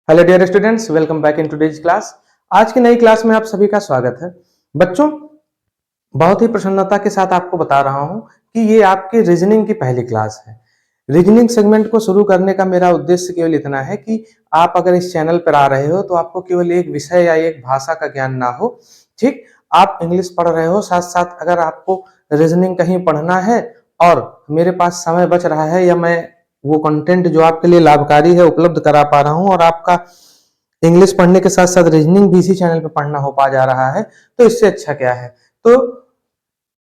Hello dear students, welcome back in today's class. आज की नई क्लास में आप सभी का स्वागत है। बच्चों, बहुत ही प्रसन्नता के साथ आपको बता रहा हूं कि ये आपकी रीजनिंग की पहली क्लास है। रीजनिंग सेगमेंट को शुरू करने का मेरा उद्देश्य केवल इतना है कि आप अगर इस चैनल पर आ रहे हो तो आपको केवल एक विषय या एक भाषा का ज्ञान ना हो। ठीक, आप इंग्लिश पढ़ रहे हो, साथ साथ अगर आपको रीजनिंग कहीं पढ़ना है और मेरे पास समय बच रहा है या मैं वो कंटेंट जो आपके लिए लाभकारी है उपलब्ध करा पा रहा हूं और आपका इंग्लिश पढ़ने के साथ साथ रीजनिंग भी इसी चैनल पे पढ़ना हो पा जा रहा है, तो इससे अच्छा क्या है। तो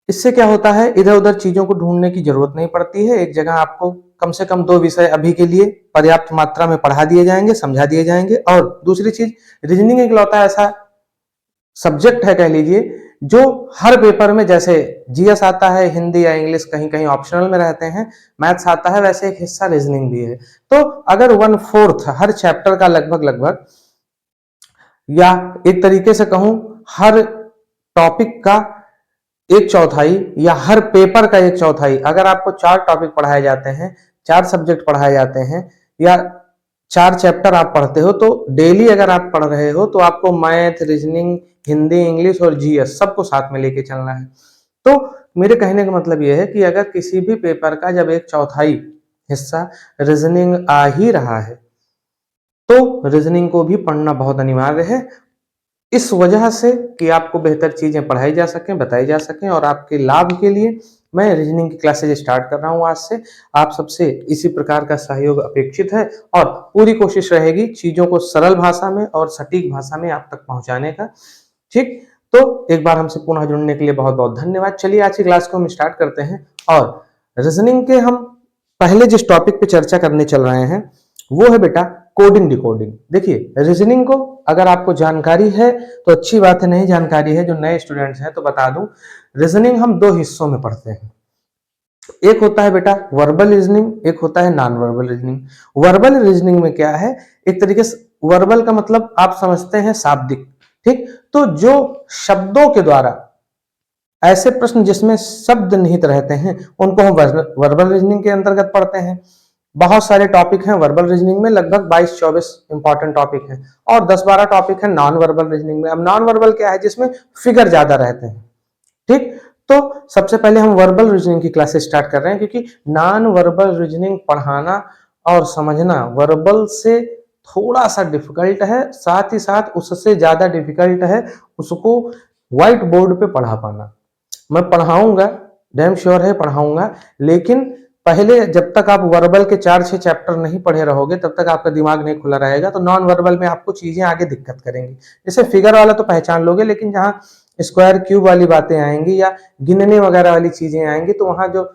इससे क्या होता है, इधर उधर चीजों को ढूंढने की जरूरत नहीं पड़ती है। एक जगह आपको कम से कम दो विषय अभी के लिए पर्याप्त मात्रा में पढ़ा दिए जाएंगे, समझा दिए जाएंगे। और दूसरी चीज, रीजनिंग एक लौता ऐसा सब्जेक्ट है कह लीजिए जो हर पेपर में, जैसे जीएस आता है, हिंदी या इंग्लिश कहीं कहीं ऑप्शनल में रहते हैं, मैथ्स आता है, वैसे एक हिस्सा रीजनिंग भी है। तो अगर 1/4 हर चैप्टर का लगभग लगभग, या एक तरीके से कहूं हर टॉपिक का एक चौथाई या हर पेपर का एक चौथाई, अगर आपको 4 टॉपिक पढ़ाए जाते हैं, 4 सब्जेक्ट पढ़ाए जाते हैं या 4 चैप्टर आप पढ़ते हो, तो डेली अगर आप पढ़ रहे हो तो आपको मैथ, रीजनिंग, हिंदी, इंग्लिश और जीएस सबको साथ में लेके चलना है। तो मेरे कहने का मतलब यह है कि अगर किसी भी पेपर का जब एक चौथाई हिस्सा रीजनिंग आ ही रहा है तो रीजनिंग को भी पढ़ना बहुत अनिवार्य है, इस वजह से कि आपको बेहतर चीजें पढ़ाई जा सकें, बताई जा सकें। और आपके लाभ के लिए मैं रीजनिंग की क्लासेज स्टार्ट कर रहा हूं आज से। आप सबसे इसी प्रकार का सहयोग अपेक्षित है और पूरी कोशिश रहेगी चीजों को सरल भाषा में और सटीक भाषा में आप तक पहुंचाने का। ठीक, तो एक बार हमसे पुनः जुड़ने के लिए बहुत बहुत धन्यवाद। चलिए आज की क्लास को हम स्टार्ट करते हैं। और रीजनिंग के हम पहले जिस टॉपिक पे चर्चा करने चल रहे हैं वो है बेटा कोडिंग डिकोडिंग। देखिए, रीजनिंग को अगर आपको जानकारी है तो अच्छी बात है, नहीं जानकारी है जो नए स्टूडेंट्स हैं तो बता दूं, रीजनिंग हम दो हिस्सों में पढ़ते हैं। एक होता है बेटा वर्बल रीजनिंग, एक होता है non verbal reasoning. Verbal reasoning में क्या है, एक तरीके से वर्बल का मतलब आप समझते हैं शाब्दिक। ठीक, तो जो शब्दों के द्वारा, ऐसे प्रश्न जिसमें शब्द निहित रहते हैं, उनको हम वर्बल रीजनिंग के अंतर्गत पढ़ते हैं। बहुत सारे टॉपिक हैं वर्बल रीजनिंग में, लगभग 22-24 इंपॉर्टेंट टॉपिक हैं और 10-12 टॉपिक हैं नॉन वर्बल रीजनिंग में। अब नॉन वर्बल क्या है, जिसमें फिगर ज्यादा रहते हैं। ठीक, तो सबसे पहले हम वर्बल रीजनिंग की क्लासेस स्टार्ट कर रहे हैं, क्योंकि नॉन वर्बल रीजनिंग पढ़ाना और समझना वर्बल से थोड़ा सा डिफिकल्ट है, साथ ही साथ उससे ज्यादा डिफिकल्ट है उसको व्हाइट बोर्ड पे पढ़ा पाना। मैं पढ़ाऊंगा, डैम श्योर है पढ़ाऊंगा, लेकिन पहले जब तक आप वर्बल के 4-6 चैप्टर नहीं पढ़े रहोगे तब तक आपका दिमाग नहीं खुला रहेगा। तो नॉन वर्बल में आपको चीजें आगे दिक्कत करेंगी। जैसे फिगर वाला तो पहचान लोगे, लेकिन जहाँ स्क्वायर क्यूब वाली बातें आएंगी या गिनने वगैरह वाली चीजें आएंगी, तो वहां जो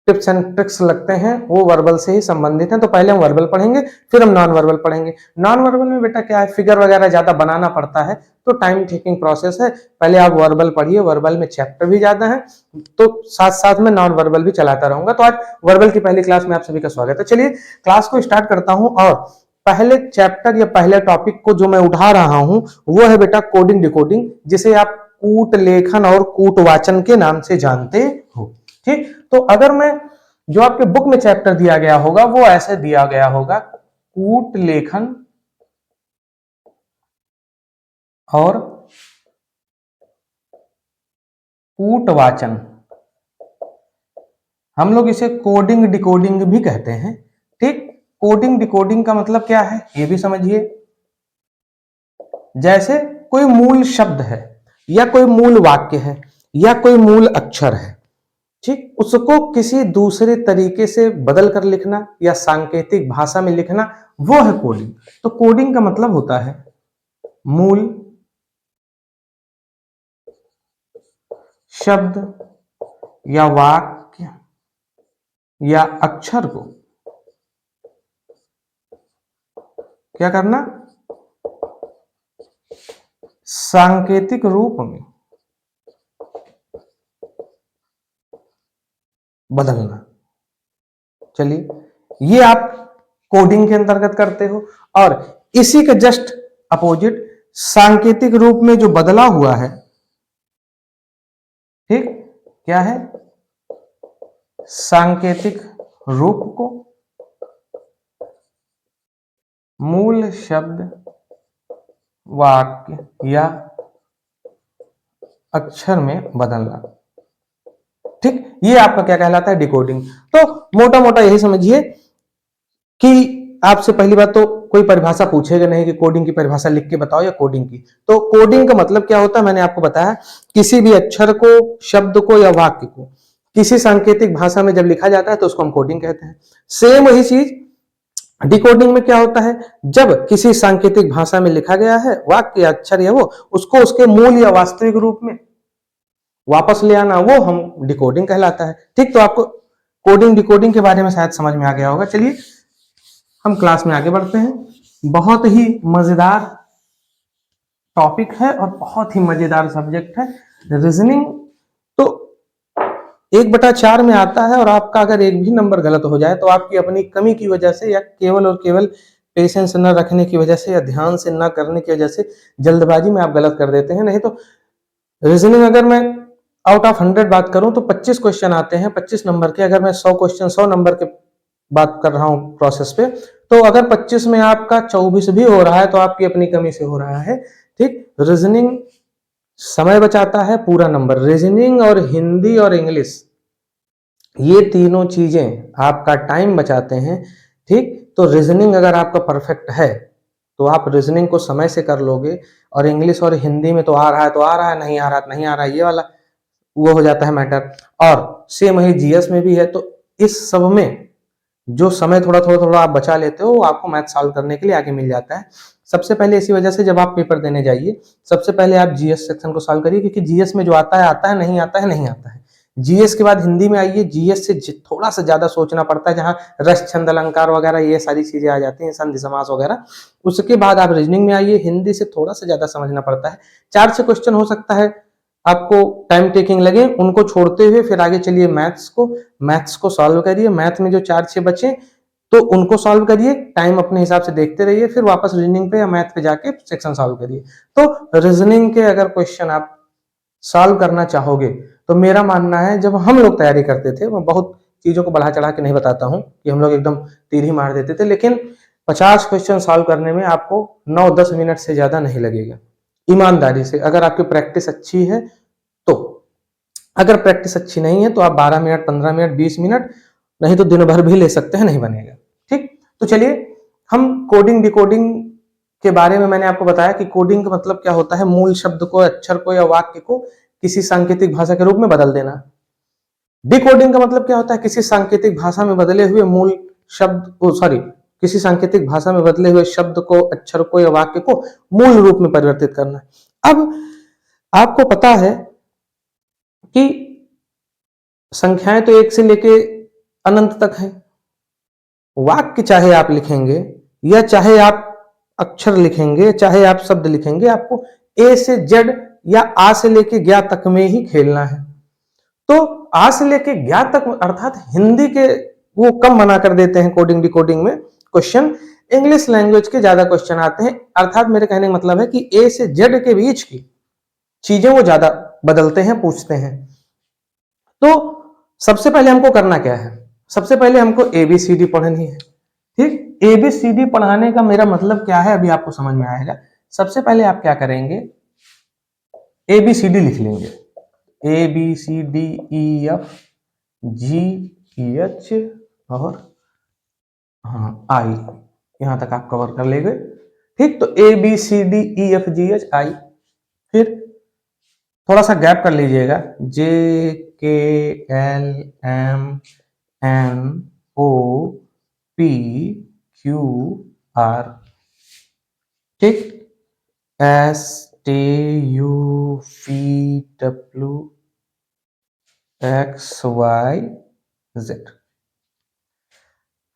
टिप्स एंड ट्रिक्स लगते हैं वो वर्बल से ही संबंधित हैं। तो पहले हम वर्बल पढ़ेंगे, फिर हम नॉन वर्बल पढ़ेंगे। नॉन वर्बल में बेटा क्या है, फिगर वगैरह ज्यादा बनाना पड़ता है, तो टाइम टेकिंग प्रोसेस है। पहले आप वर्बल पढ़िए, वर्बल में चैप्टर भी ज्यादा है, तो साथ साथ में नॉन वर्बल भी चलाता रहूंगा। तो आज वर्बल की पहली क्लास में आप सभी का स्वागत है। चलिए क्लास को स्टार्ट करता हूं। और पहले चैप्टर या पहले टॉपिक को जो मैं उठा रहा हूं वो है बेटा कोडिंग डिकोडिंग, जिसे आप कूट लेखन और कूट वाचन के नाम से जानते हो। ठीक, तो अगर मैं, जो आपके बुक में चैप्टर दिया गया होगा वो ऐसे दिया गया होगा, कूट लेखन और कूट वाचन। हम लोग इसे कोडिंग डिकोडिंग भी कहते हैं। ठीक, कोडिंग डिकोडिंग का मतलब क्या है ये भी समझिए। जैसे कोई मूल शब्द है या कोई मूल वाक्य है या कोई मूल अक्षर है, ठीक, उसको किसी दूसरे तरीके से बदल कर लिखना या सांकेतिक भाषा में लिखना, वो है कोडिंग। तो कोडिंग का मतलब होता है मूल शब्द या वाक्य या अक्षर को क्या करना, सांकेतिक रूप में बदलना। चलिए, ये आप कोडिंग के अंतर्गत करते हो। और इसी के जस्ट अपोजिट सांकेतिक रूप में जो बदला हुआ है, ठीक, क्या है, सांकेतिक रूप को मूल शब्द, वाक्य या अक्षर में बदलना। ठीक, ये आपका क्या कहलाता है, डिकोडिंग। तो मोटा मोटा यही समझिए कि आपसे पहली बात तो कोई परिभाषा पूछेगा नहीं कि कोडिंग की परिभाषा लिख के बताओ या कोडिंग की। तो कोडिंग का मतलब क्या होता है, मैंने आपको बताया, किसी भी अक्षर को, शब्द को या वाक्य को किसी सांकेतिक भाषा में जब लिखा जाता है तो उसको हम कोडिंग कहते हैं। सेम वही चीज डिकोडिंग में क्या होता है, जब किसी सांकेतिक भाषा में लिखा गया है वाक्य या अक्षर या वो, उसको उसके मूल या वास्तविक रूप में वापस ले आना, वो हम डिकोडिंग कहलाता है। ठीक, तो आपको कोडिंग डिकोडिंग के बारे में शायद समझ में आ गया होगा। चलिए हम क्लास में आगे बढ़ते हैं। बहुत ही मजेदार टॉपिक है और बहुत ही मजेदार सब्जेक्ट है रीजनिंग। तो 1/4 में आता है और आपका अगर एक भी नंबर गलत हो जाए तो आपकी अपनी कमी की वजह से या केवल और केवल पेशेंस न रखने की वजह से या ध्यान से न करने की वजह से, जल्दबाजी में आप गलत कर देते हैं। नहीं तो रीजनिंग अगर मैं आउट ऑफ 100 बात करूं तो 25 क्वेश्चन आते हैं 25 नंबर के। अगर मैं 100 क्वेश्चन 100 नंबर के बात कर रहा हूं प्रोसेस पे, तो अगर 25 में आपका 24 भी हो रहा है तो आपकी अपनी कमी से हो रहा है। ठीक, रीजनिंग समय बचाता है, पूरा नंबर। रीजनिंग और हिंदी और इंग्लिश, ये तीनों चीजें आपका टाइम बचाते हैं। ठीक, तो रीजनिंग अगर आपका परफेक्ट है तो आप रीजनिंग को समय से कर लोगे, और इंग्लिश और हिंदी में तो आ रहा है तो आ रहा है, नहीं आ रहा है नहीं आ रहा है, ये वाला वो हो जाता है मैटर। और सेम वही जीएस में भी है। तो इस सब में जो समय थोड़ा थोड़ा थोड़ा आप बचा लेते हो वो आपको मैथ सॉल्व करने के लिए आगे मिल जाता है। सबसे पहले इसी वजह से जब आप पेपर देने जाइए, सबसे पहले आप जीएस सेक्शन को सॉल्व करिए, क्योंकि जीएस में जो आता है, नहीं आता है नहीं आता है। जीएस के बाद हिंदी में आइए, जीएस से थोड़ा सा ज्यादा सोचना पड़ता है, जहां रस छंद अलंकार वगैरह ये सारी चीजें आ जाती हैं, संधि समास वगैरह। उसके बाद आप रीजनिंग में आइए, हिंदी से थोड़ा सा ज्यादा समझना पड़ता है। 4 से क्वेश्चन हो सकता है आपको टाइम टेकिंग लगे, उनको छोड़ते हुए फिर आगे चलिए मैथ्स को सॉल्व करिए। मैथ में जो 4-6 बचे तो उनको सॉल्व करिए, टाइम अपने हिसाब से देखते रहिए, फिर वापस रीजनिंग पे या मैथ पे जाके सेक्शन सॉल्व करिए। तो रीजनिंग के अगर क्वेश्चन आप सॉल्व करना चाहोगे तो मेरा मानना है, जब हम लोग तैयारी करते थे, मैं बहुत चीजों को बढ़ा चढ़ा के नहीं बताता हूं कि हम लोग एकदम तीर ही मार देते थे, लेकिन 50 क्वेश्चन सॉल्व करने में आपको 9-10 मिनट से ज्यादा नहीं लगेगा, ईमानदारी से, अगर आपकी प्रैक्टिस अच्छी है तो। अगर प्रैक्टिस अच्छी नहीं है तो आप 12 मिनट, 15 मिनट, 20 मिनट, नहीं तो दिन भर भी ले सकते हैं, नहीं बनेगा। ठीक, तो चलिए हम कोडिंग डिकोडिंग के बारे में, मैंने आपको बताया कि कोडिंग का मतलब क्या होता है, मूल शब्द को, अक्षर को या वाक्य को किसी सांकेतिक भाषा के रूप में बदल देना। डिकोडिंग का मतलब क्या होता है, किसी सांकेतिक भाषा में बदले हुए मूल शब्द, सॉरी, किसी सांकेतिक भाषा में बदले हुए शब्द को, अक्षर को या वाक्य को मूल रूप में परिवर्तित करना। अब आपको पता है कि संख्याएं तो 1 से लेके अनंत तक है। वाक्य चाहे आप लिखेंगे या चाहे आप अक्षर लिखेंगे, चाहे आप शब्द लिखेंगे, आपको ए से जेड या आ से लेके ज्ञा तक में ही खेलना है। तो आ से लेके ज्ञा तक अर्थात हिंदी के वो कम मना कर देते हैं कोडिंग डिकोडिंग में क्वेश्चन, इंग्लिश लैंग्वेज के ज्यादा क्वेश्चन आते हैं। अर्थात मेरे कहने का मतलब है कि ए से जेड के बीच की चीजें वो ज्यादा बदलते हैं, पूछते हैं। तो सबसे पहले हमको करना क्या है, सबसे पहले हमको एबीसीडी पढ़नी है। ठीक, एबीसीडी पढ़ाने का मेरा मतलब क्या है अभी आपको समझ में आएगा। सबसे पहले आप क्या करेंगे, एबीसीडी लिख लेंगे, A B C D E F G H और हाँ आई, यहां तक आप कवर कर लेंगे। ठीक, तो A B C D E F G H I, फिर थोड़ा सा गैप कर लीजिएगा, J K L M N O P Q R. ठीक, S T U V W X Y Z.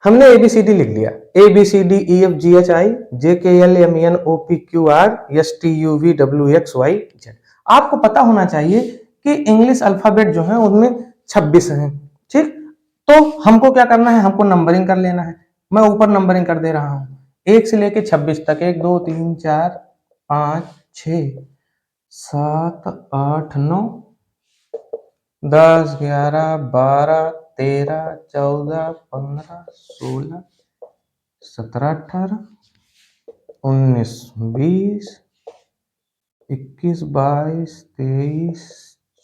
हमने एबीसीडी लिख लिया, A B C D E F G H I J K L M N O P Q R S T U V W X Y Z. आपको पता होना चाहिए कि English alphabet जो है उनमें 26 हैं। ठीक, तो हमको क्या करना है, हमको नंबरिंग कर लेना है। मैं ऊपर नंबरिंग कर दे रहा हूं 1 से लेके 26 तक, 1 2 3 4 5 6 7 8 9 10 11 12 13 14 15 16 17 18 19, 20, 21, 22, 23,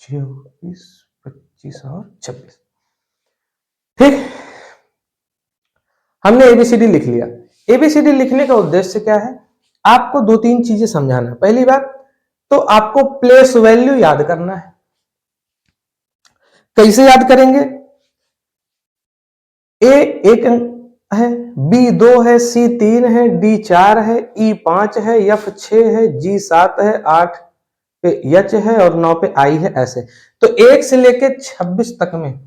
24, 25 और 26। ठीक, हमने एबीसीडी लिख लिया। एबीसीडी लिखने का उद्देश्य क्या है? आपको दो तीन चीजें समझाना है। पहली बात तो आपको प्लेस वैल्यू याद करना है। कैसे याद करेंगे? ए 1 है, बी 2 है, सी 3 है, डी 4 है, ई 5 है, एफ 6 है, जी 7 है, 8 पे एच है और 9 पे आई है। ऐसे तो 1 से लेके 26 तक में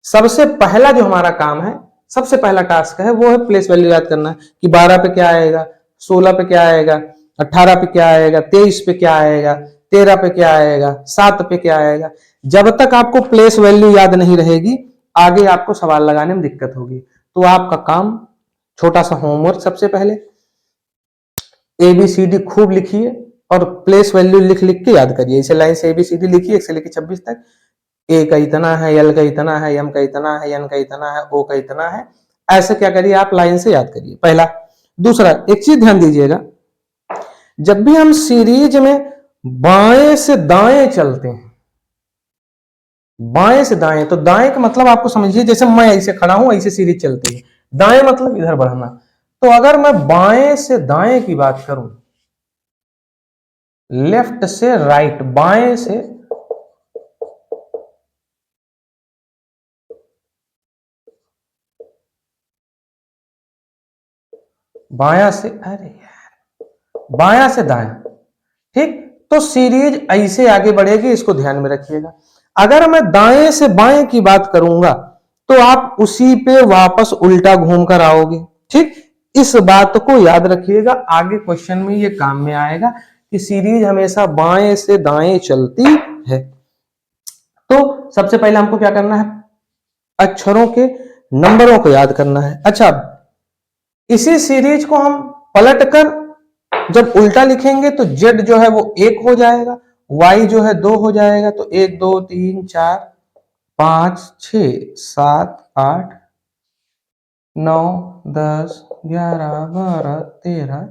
सबसे पहला जो हमारा काम है, सबसे पहला टास्क है, वो है प्लेस वैल्यू याद करना कि 12 पे क्या आएगा, 16 पे क्या आएगा, 18 पे क्या आएगा, 23 पे क्या आएगा, 13 पे क्या आएगा, 7 पे क्या आएगा। जब तक आपको प्लेस वैल्यू याद नहीं रहेगी, आगे आपको सवाल लगाने में दिक्कत होगी। तो आपका काम, छोटा सा होमवर्क, सबसे पहले एबीसीडी खूब लिखिए और प्लेस वैल्यू लिख लिख के याद करिए। इसे लाइन से एबीसीडी लिखिए 1 से लेकर 26 तक। ए का इतना है, एल का इतना है, एम का इतना है, एन का इतना है, ओ का इतना है। ऐसे क्या करिए, आप लाइन से याद करिए, पहला। दूसरा, एक चीज ध्यान दीजिएगा, जब भी हम सीरीज में बाएं से दाएं चलते हैं, बाएं से दाएं, तो दाएं का मतलब आपको समझिए, जैसे मैं ऐसे खड़ा हूं ऐसे सीरीज चलती है। दाएं मतलब इधर बढ़ना। तो अगर मैं बाएं से दाएं की बात करूं, लेफ्ट से राइट, बाएं से बायां से, अरे यार, बायां से दायां, ठीक। तो सीरीज ऐसे आगे बढ़ेगी, इसको ध्यान में रखिएगा। अगर मैं दाएं से बाएं की बात करूंगा तो आप उसी पे वापस उल्टा घूम कर आओगे, ठीक। इस बात को याद रखिएगा, आगे क्वेश्चन में ये काम में आएगा कि सीरीज हमेशा बाएं से दाएं चलती है। तो सबसे पहले हमको क्या करना है, अक्षरों के नंबरों को याद करना है। अच्छा, इसी सीरीज को हम पलट कर जब उल्टा लिखेंगे तो z जो है वो 1 हो जाएगा, y जो है 2 हो जाएगा। तो 1 2 3 4 5 6 7 8 9 10 11 12 13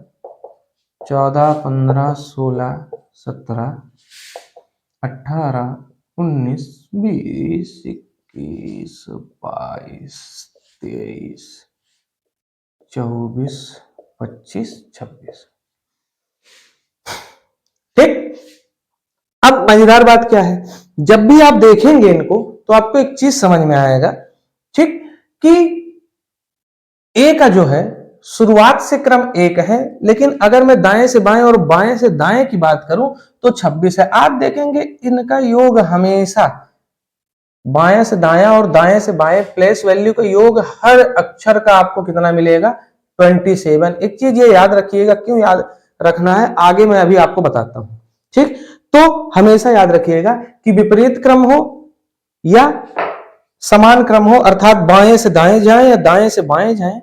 14 15 16 17 18 19 20 21 22 23 24 25 26। ठीक। अब मजेदार बात क्या है, जब भी आप देखेंगे इनको तो आपको एक चीज समझ में आएगा, ठीक, कि ए का जो है शुरुआत से क्रम 1 है, लेकिन अगर मैं दाएं से बाएं और बाएं से दाएं की बात करूं तो 26 है। आप देखेंगे इनका योग हमेशा बाएं से दायां और दाएं से बाएं, प्लेस वैल्यू का योग हर अक्षर का आपको कितना मिलेगा, 27। एक चीज ये याद रखिएगा, क्यों याद रखना है आगे मैं अभी आपको बताता हूं, ठीक। तो हमेशा याद रखिएगा कि विपरीत क्रम हो या समान क्रम हो, अर्थात बाएं से दाएं जाएं या दाएं से बाएं जाएं,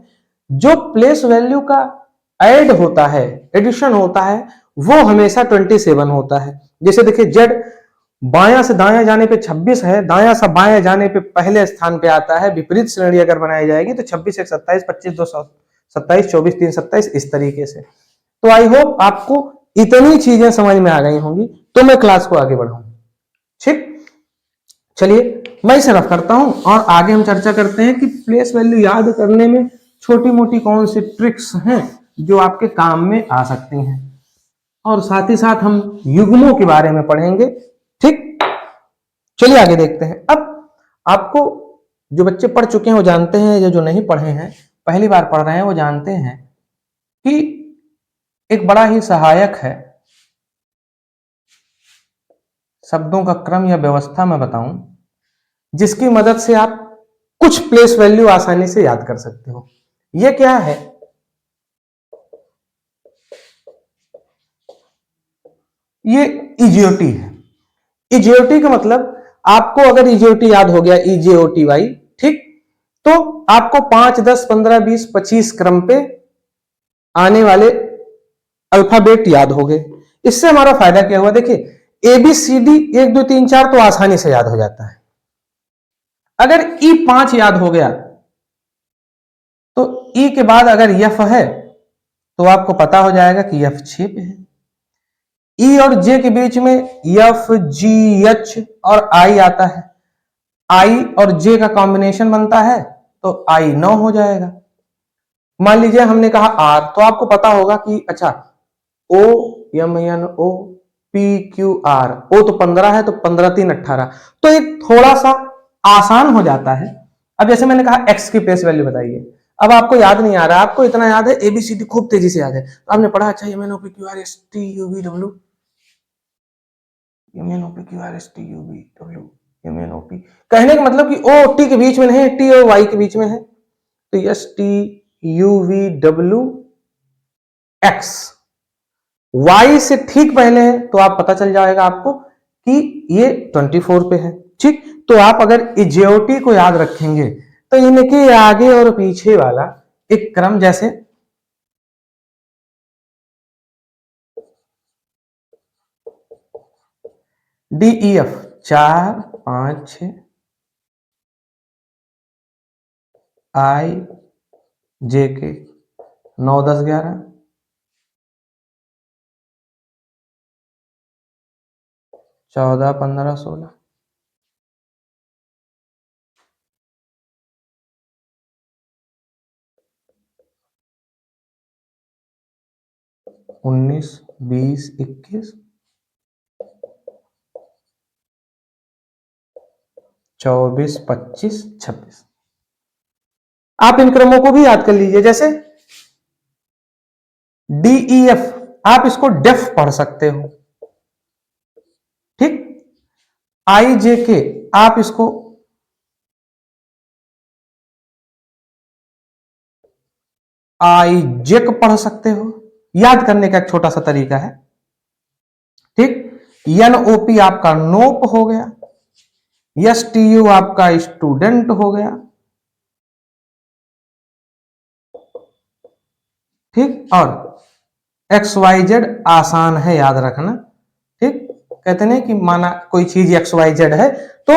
जो प्लेस वैल्यू का ऐड होता है, एडिशन होता है, वो हमेशा 27 होता है। जैसे देखिए, जेड बायां से दायां जाने पे 26 है, दायां से बायां जाने पे पहले स्थान पे आता है। विपरीत श्रेणी अगर बनाई जाएगी तो 26 1 27, 25 2 27, 24 3 27, इस तरीके से। तो आई होप आपको इतनी चीजें समझ में आ गई होंगी, तो मैं क्लास को आगे बढ़ाऊं, ठीक। चलिए मैं इसे रफ करता हूं और आगे हम चर्चा करते हैं कि प्लेस वैल्यू याद करने में छोटी मोटी कौन सी ट्रिक्स हैं जो आपके काम में आ सकती हैं, और साथ ही साथ हम युग्मों के बारे में पढ़ेंगे, ठीक। चलिए आगे देखते हैं। अब आपको, जो बच्चे पढ़ चुके हैं वो जानते हैं, या जो नहीं पढ़े हैं पहली बार पढ़ रहे हैं वो जानते हैं कि एक बड़ा ही सहायक है शब्दों का क्रम या व्यवस्था मैं बताऊं, जिसकी मदद से आप कुछ प्लेस वैल्यू आसानी से याद कर सकते हो। यह क्या है, ये इजियोटी है। इजियोटी का मतलब, आपको अगर इजियोटी याद हो गया, EJOTY, ठीक, तो आपको 5 10 15 20 25 क्रम पे आने वाले अल्फाबेट याद हो गए। इससे हमारा फायदा क्या हुआ, देखिए ABCD 1 2 3 4 तो आसानी से याद हो जाता है। अगर E5 याद हो गया तो E के बाद अगर F है तो आपको पता हो जाएगा कि एफ 6 पे है। ई और जे के बीच में एफ जी एच और आई आता है, आई और जे का कॉम्बिनेशन बनता है तो आई 9 हो जाएगा। मान लीजिए हमने कहा आर, तो आपको पता होगा कि अच्छा O M N O P Q R, O तो 15 है तो 15 3 18, तो एक थोड़ा सा आसान हो जाता है। अब जैसे मैंने कहा एक्स की प्लेस वैल्यू बताइए, अब आपको याद नहीं आ रहा, आपको इतना याद है एबीसीडी खूब तेजी से याद है, तो आपने पढ़ा अच्छा M N O P Q R S T U V W, M N O P Q R S T U V W, M N O P, कहने का मतलब कि ओ टी के बीच में नहीं, टी और वाई के बीच में है, तो S T U V W X, Y से ठीक पहले है तो आप पता चल जाएगा आपको कि ये 24 पे है। ठीक, तो आप अगर इजेओटी को याद रखेंगे तो इनके आगे और पीछे वाला एक क्रम, जैसे डी ई एफ 4 5 6, आई जे के 9 10 11, 14 15 16, 19 20 21, 24 25 26। आप इन क्रमों को भी याद कर लीजिए, जैसे डीईएफ आप इसको डेफ पढ़ सकते हो। ठीक, आई जे के आप इसको आई जेक पढ़ सकते हो, याद करने का एक छोटा सा तरीका है। ठीक, एनओपी आपका नोप हो गया, एस टी यू आपका स्टूडेंट हो गया। ठीक, और एक्स वाई जेड आसान है याद रखना। ठीक, कहते हैं कि माना कोई चीज एक्स वाई जेड है तो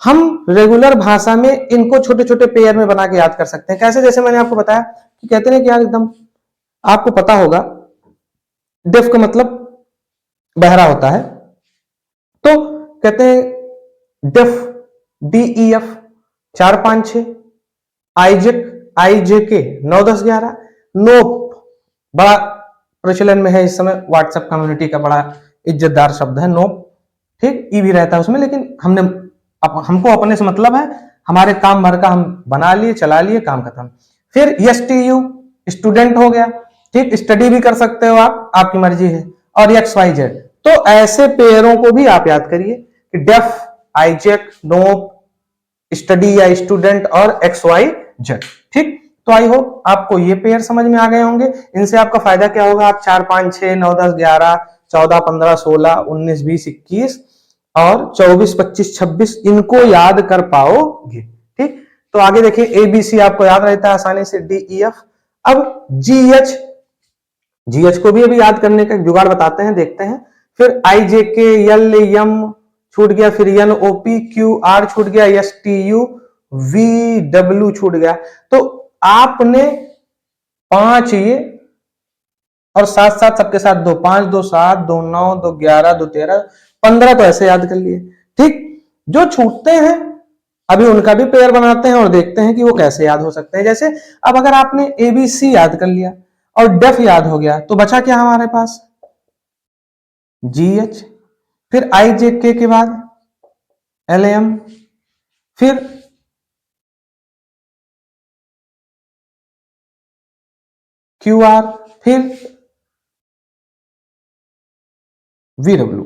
हम रेगुलर भाषा में इनको छोटे छोटे पेयर में बना के याद कर सकते हैं। कैसे, जैसे मैंने आपको बताया कि कहते हैं कि यार एकदम आपको पता होगा डेफ का मतलब बहरा होता है, तो कहते हैं डेफ डी एफ 4 5 6, आईजेक आई जे के 9 10 11, नोप बड़ा प्रचलन में है इस समय, व्हाट्सएप कम्युनिटी का बड़ा इज्जतदार शब्द है नोप। ठीक, ई भी रहता है उसमें, लेकिन हमको अपने से मतलब है, हमारे काम भर का हम बना लिए चला लिए काम खत्म। फिर एस टी यू स्टूडेंट हो गया। ठीक, स्टडी भी कर सकते हो आप, आपकी मर्जी है, और एक्स वाई जेड, तो ऐसे पेयरों को भी आप याद करिए कि डेफ आईजेक नोप स्टडी या स्टूडेंट और एक्स वाई जेड। ठीक, तो आई होप आपको ये पेयर समझ में आ गए होंगे। इनसे आपका फायदा क्या होगा, आप 4 5 6 9 10 11 14 15 16 19 20 21 और 24 25 26 इनको याद कर पाओगे। ठीक, तो आगे देखिए एबीसी आपको याद रहता है आसानी से, डी ई एफ। अब जीएच, जीएच को भी अभी याद करने का जुगाड़ बताते हैं, देखते हैं। फिर आई जे के एल एम छूट गया, फिर N O P Q R छूट गया, S T U V W छूट गया। तो आपने 5 ये और साथ साथ सबके साथ 2 5 2 7 2 9 2 11 2 13 15 तो ऐसे याद कर लिए। ठीक, जो छूटते हैं अभी उनका भी पेयर बनाते हैं और देखते हैं कि वो कैसे याद हो सकते हैं। जैसे अब अगर आपने एबीसी याद कर लिया और डेफ याद हो गया तो बचा क्या हमारे पास, जीएच, फिर आई जे के बाद एल एम, फिर क्यू आर, फिर वी डब्ल्यू।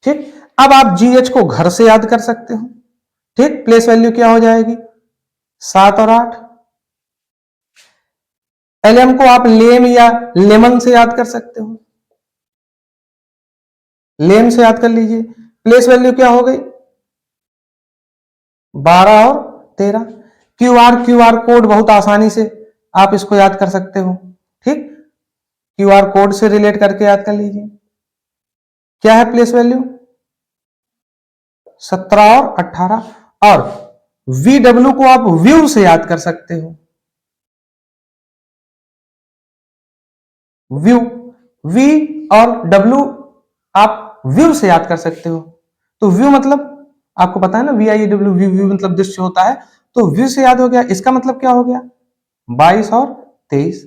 ठीक, अब आप जीएच को घर से याद कर सकते हो। ठीक, प्लेस वैल्यू क्या हो जाएगी 7 और 8। एलएम को आप लेम या लेमन से याद कर सकते हो, लेम से याद कर लीजिए। प्लेस वैल्यू क्या हो गई 12 और 13। क्यू आर कोड बहुत आसानी से आप इसको याद कर सकते हो। ठीक, क्यू आर कोड से रिलेट करके याद कर लीजिए। क्या है प्लेस वैल्यू 17 और 18। और वी डब्ल्यू को आप व्यू से याद कर सकते हो। व्यू, वी और डब्ल्यू आप व्यू से याद कर सकते हो। तो व्यू मतलब आपको पता है ना, VIEW, व्यू व्यू मतलब दृश्य होता है। तो व्यू से याद हो गया, इसका मतलब क्या हो गया, 22 और 23।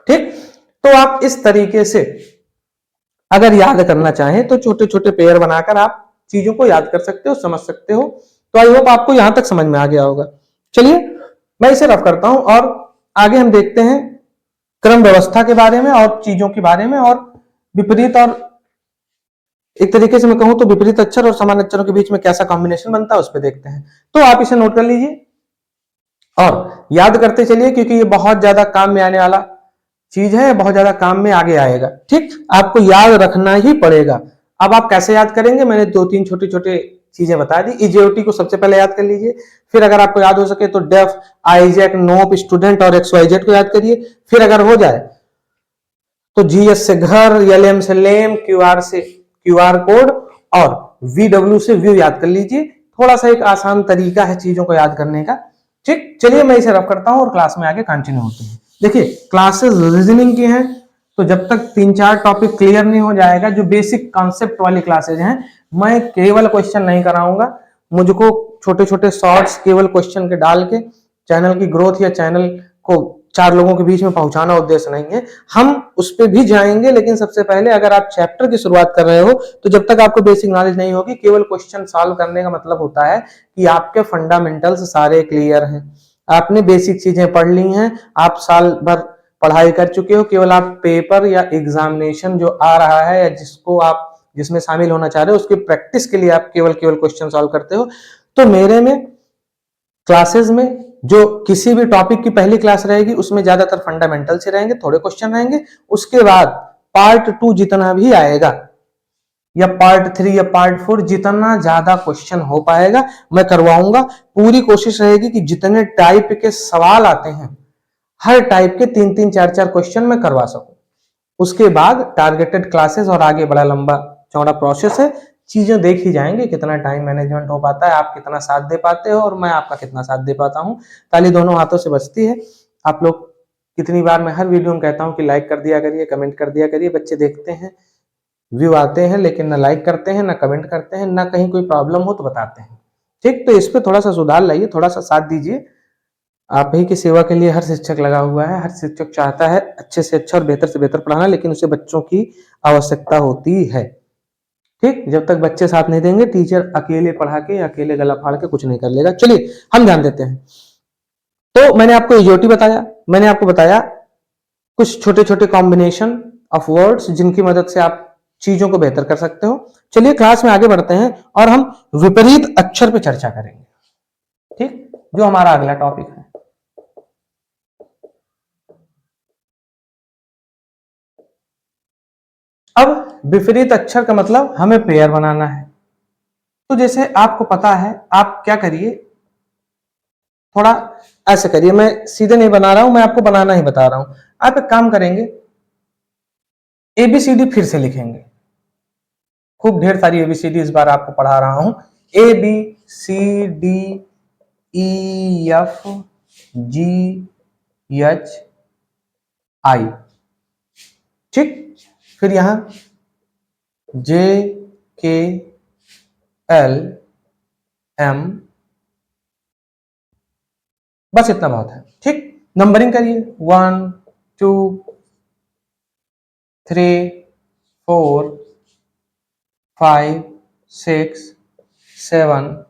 ठीक, तो आप इस तरीके से अगर याद करना चाहें तो छोटे छोटे पेयर बनाकर आप चीजों को याद कर सकते हो, समझ सकते हो। तो आई होप आपको यहां तक समझ में आ गया होगा। चलिए मैं इसे रफ करता हूं और आगे हम देखते हैं क्रम व्यवस्था के बारे में और चीजों के बारे में, और विपरीत और एक तरीके से मैं कहूं तो विपरीत अक्षर और समान अक्षरों के बीच में कैसा कॉम्बिनेशन बनता है उस पर देखते हैं। तो आप इसे नोट कर लीजिए और याद करते चलिए, क्योंकि ये बहुत ज्यादा काम में आने वाला चीज है, बहुत ज्यादा काम में आगे आएगा। ठीक, आपको याद रखना ही पड़ेगा। अब आप कैसे याद करेंगे, मैंने दो तीन छोटे छोटे चीजें बता दी। इजेओटी को सबसे पहले याद कर लीजिए, फिर अगर आपको याद हो सके तो डेफ, आईजैक, नोप, स्टूडेंट और XYZ को याद करिए। फिर अगर हो जाए तो GS से घर, LM से लेम, QR से QR कोड और VW से व्यू याद कर लीजिए। थोड़ा सा एक आसान तरीका है चीजों को याद करने का। ठीक, चलिए मैं इसे रफ करता हूं और क्लास में आगे कंटिन्यू होते हैं। देखिए क्लासेस रीजनिंग की हैं, तो जब तक 3-4 टॉपिक क्लियर नहीं हो जाएगा, जो बेसिक कॉन्सेप्ट वाली क्लासेज हैं, मैं केवल क्वेश्चन नहीं कराऊंगा। मुझको छोटे छोटे शॉर्ट्स केवल क्वेश्चन के डाल के चैनल की ग्रोथ या चैनल को 4 लोगों के बीच में पहुंचाना उद्देश्य नहीं है। हम उस पर भी जाएंगे, लेकिन सबसे पहले अगर आप चैप्टर की शुरुआत कर रहे हो तो जब तक आपको बेसिक नॉलेज नहीं होगी, केवल क्वेश्चन सॉल्व करने का मतलब होता है कि आपके फंडामेंटल्स सारे क्लियर हैं, आपने बेसिक चीजें पढ़ ली हैं, आप साल भर पढ़ाई कर चुके हो। केवल आप पेपर या एग्जामिनेशन जो आ रहा है या जिसको आप जिसमें शामिल होना चाह रहे हो उसकी प्रैक्टिस के लिए आप केवल केवल क्वेश्चन सॉल्व करते हो। तो मेरे में क्लासेस में जो किसी भी टॉपिक की पहली क्लास रहेगी उसमें ज्यादातर फंडामेंटल से रहेंगे, थोड़े क्वेश्चन रहेंगे। उसके बाद पार्ट 2 जितना भी आएगा या पार्ट 3 या पार्ट 4 जितना ज्यादा क्वेश्चन हो पाएगा मैं करवाऊंगा। पूरी कोशिश रहेगी कि जितने टाइप के सवाल आते हैं हर टाइप के 3-3 4-4 क्वेश्चन मैं करवा सकूं। उसके बाद टारगेटेड क्लासेस और आगे बड़ा लंबा चौड़ा प्रोसेस है। चीजें देख ही जाएंगे कितना टाइम मैनेजमेंट हो पाता है, आप कितना साथ दे पाते हो और मैं आपका कितना साथ दे पाता हूं। ताली दोनों हाथों से बजती है। आप लोग कितनी बार मैं हर वीडियो में कहता हूं कि लाइक कर दिया करिए, कमेंट कर दिया करिए। बच्चे देखते हैं, व्यू आते हैं, लेकिन ना लाइक करते हैं, ना कमेंट करते हैं, ना कहीं कोई प्रॉब्लम हो तो बताते हैं। ठीक, तो इस पर थोड़ा सा सुधार लाइए, थोड़ा सा साथ दीजिए। आप ही की सेवा के लिए हर शिक्षक लगा हुआ है। हर शिक्षक चाहता है अच्छे से अच्छा और बेहतर से बेहतर पढ़ाना, लेकिन उसे बच्चों की आवश्यकता होती है। ठीक, जब तक बच्चे साथ नहीं देंगे टीचर अकेले पढ़ा के अकेले गला फाड़ के कुछ नहीं कर लेगा। चलिए हम ध्यान देते हैं। तो मैंने आपको इजोटी बताया, मैंने आपको बताया कुछ छोटे छोटे कॉम्बिनेशन ऑफ वर्ड्स जिनकी मदद से आप चीजों को बेहतर कर सकते हो। चलिए क्लास में आगे बढ़ते हैं और हम विपरीत अक्षर पे चर्चा करेंगे। ठीक, जो हमारा अगला टॉपिक है। अब विपरीत अक्षर का मतलब हमें पेयर बनाना है। तो जैसे आपको पता है, आप क्या करिए, थोड़ा ऐसे करिए, मैं सीधे नहीं बना रहा हूं, मैं आपको बनाना ही बता रहा हूं। आप एक काम करेंगे, ABCD फिर से लिखेंगे। खूब ढेर सारी ABCD इस बार आपको पढ़ा रहा हूं। ABCDEFGHI। ठीक, फिर यहां JKLM, बस इतना बहुत है। ठीक, नंबरिंग करिए 1 2 3 4 5 6 7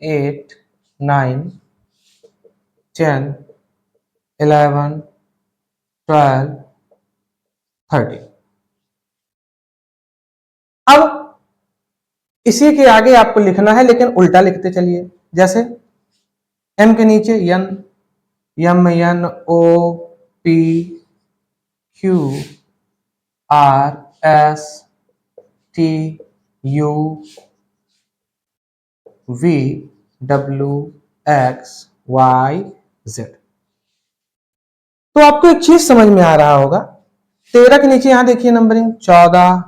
8 9 10 11 12 13। अब इसी के आगे आपको लिखना है, लेकिन उल्टा लिखते चलिए। जैसे M के नीचे N, MNOPQRSTUVWXYZ। तो आपको एक चीज समझ में आ रहा होगा, 13 के नीचे यहां देखिए नंबरिंग 14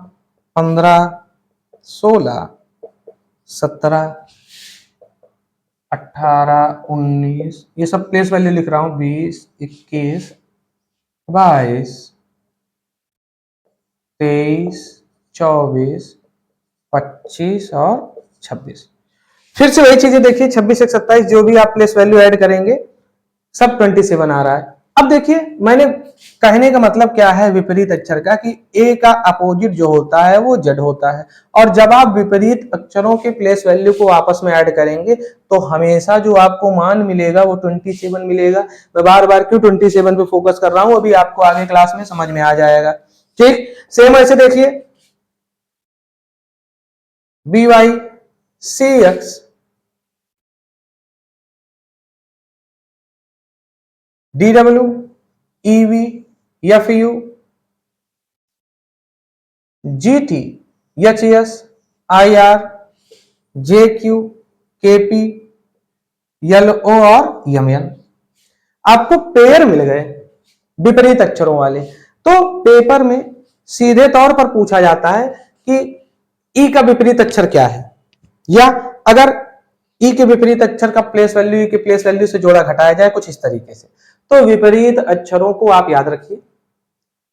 15 16 17 18 19, ये सब प्लेस वैल्यू लिख रहा हूं, 20 21 22, 23, 24, 25 और 26। फिर से वही चीजें देखिए, 26 से 27 जो भी आप प्लेस वैल्यू ऐड करेंगे सब 27 आ रहा है। अब देखिए मैंने कहने का मतलब क्या है विपरीत अक्षर का, कि ए का अपोजिट जो होता है वो जेड होता है, और जब आप विपरीत अक्षरों के प्लेस वैल्यू को आपस में ऐड करेंगे तो हमेशा जो आपको मान मिलेगा वो 27 मिलेगा। मैं बार बार क्यों 27 पे फोकस कर रहा हूं, अभी आपको आगे क्लास में समझ में आ जाएगा। ठीक, सेम ऐसे देखिए, B Y C X D W E V F U G T H S I R J Q K P L O और एम एन। आपको पेयर मिल गए विपरीत अक्षरों वाले। तो पेपर में सीधे तौर पर पूछा जाता है कि ई का विपरीत अक्षर क्या है, या अगर ई के विपरीत अक्षर का प्लेस वैल्यू ई के प्लेस वैल्यू से जोड़ा घटाया जाए कुछ इस तरीके से। तो विपरीत अक्षरों को आप याद रखिए,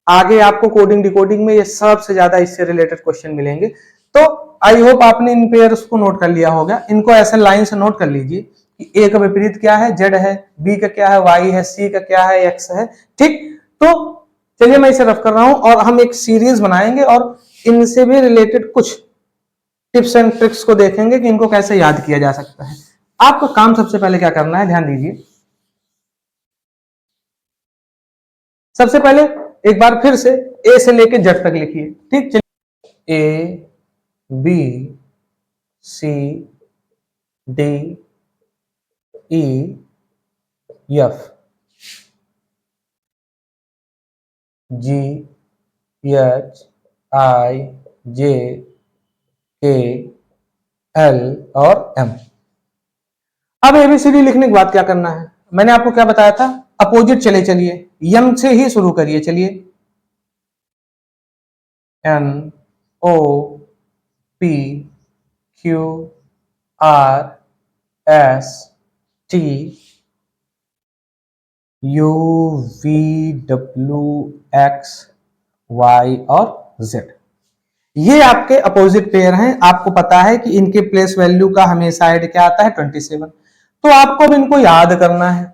आगे आपको कोडिंग डिकोडिंग में ये सबसे ज्यादा इससे रिलेटेड क्वेश्चन मिलेंगे। तो आई होप आपने इन पेयर्स को नोट कर लिया होगा, इनको ऐसे लाइन से नोट कर लीजिए कि ए का विपरीत क्या है, जेड है, बी का क्या है, वाई है, सी का क्या है, एक्स है। ठीक, तो चलिए मैं इसे रफ कर रहा हूं और हम एक सीरीज बनाएंगे और इनसे भी रिलेटेड कुछ टिप्स एंड ट्रिक्स को देखेंगे कि इनको कैसे याद किया जा सकता है। आपको काम सबसे पहले क्या करना है, ध्यान दीजिए। सबसे पहले एक बार फिर से ए से लेके जेड तक लिखिए। ठीक, चलिए, A B C D E F G H I J K L और एम। अब एबीसीडी लिखने के बाद क्या करना है, मैंने आपको क्या बताया था, अपोजिट चले चलिए, यम से ही शुरू करिए। चलिए, N O P Q R S T U V W X Y और जेड। ये आपके अपोजिट पेयर हैं। आपको पता है कि इनके प्लेस वैल्यू का हमेशा ऐड क्या आता है, 27। तो आपको अब इनको याद करना है।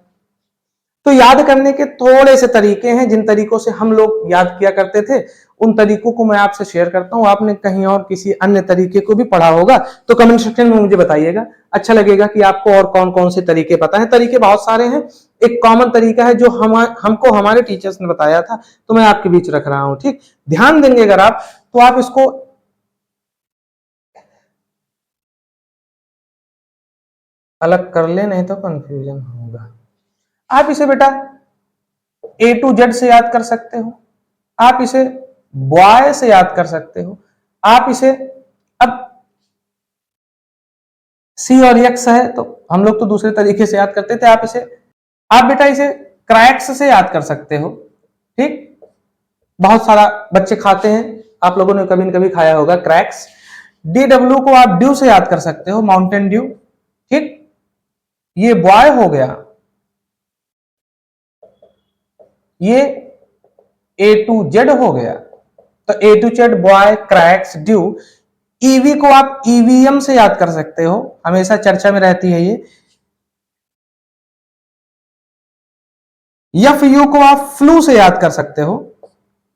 तो याद करने के थोड़े से तरीके हैं, जिन तरीकों से हम लोग याद किया करते थे उन तरीकों को मैं आपसे शेयर करता हूं। आपने कहीं और किसी अन्य तरीके को भी पढ़ा होगा तो कमेंट सेक्शन में मुझे बताइएगा, अच्छा लगेगा कि आपको और कौन कौन से तरीके पता है। तरीके बहुत सारे हैं, एक कॉमन तरीका है जो हमको हमारे टीचर्स ने बताया था, तो मैं आपके बीच रख रहा हूं। ठीक, ध्यान देंगे अगर आप तो आप इसको अलग कर ले, नहीं तो कंफ्यूजन होगा। आप इसे बेटा ए टू जेड से याद कर सकते हो, आप इसे बॉय से याद कर सकते हो, आप इसे, अब सी और एक्स है तो हम लोग तो दूसरे तरीके से याद करते थे, आप इसे, आप बेटा इसे क्रैक्स से याद कर सकते हो। ठीक, बहुत सारा बच्चे खाते हैं, आप लोगों ने कभी न कभी खाया होगा क्रैक्स। डी डब्ल्यू को आप ड्यू से याद कर सकते हो, माउंटेन ड्यू। ठीक, ये बॉय हो गया, ये ए टू जेड हो गया। तो A to Z boy cracks due. EV को आप ईवीएम से याद कर सकते हो, हमेशा चर्चा में रहती है ये। एफ यू को आप फ्लू से याद कर सकते हो।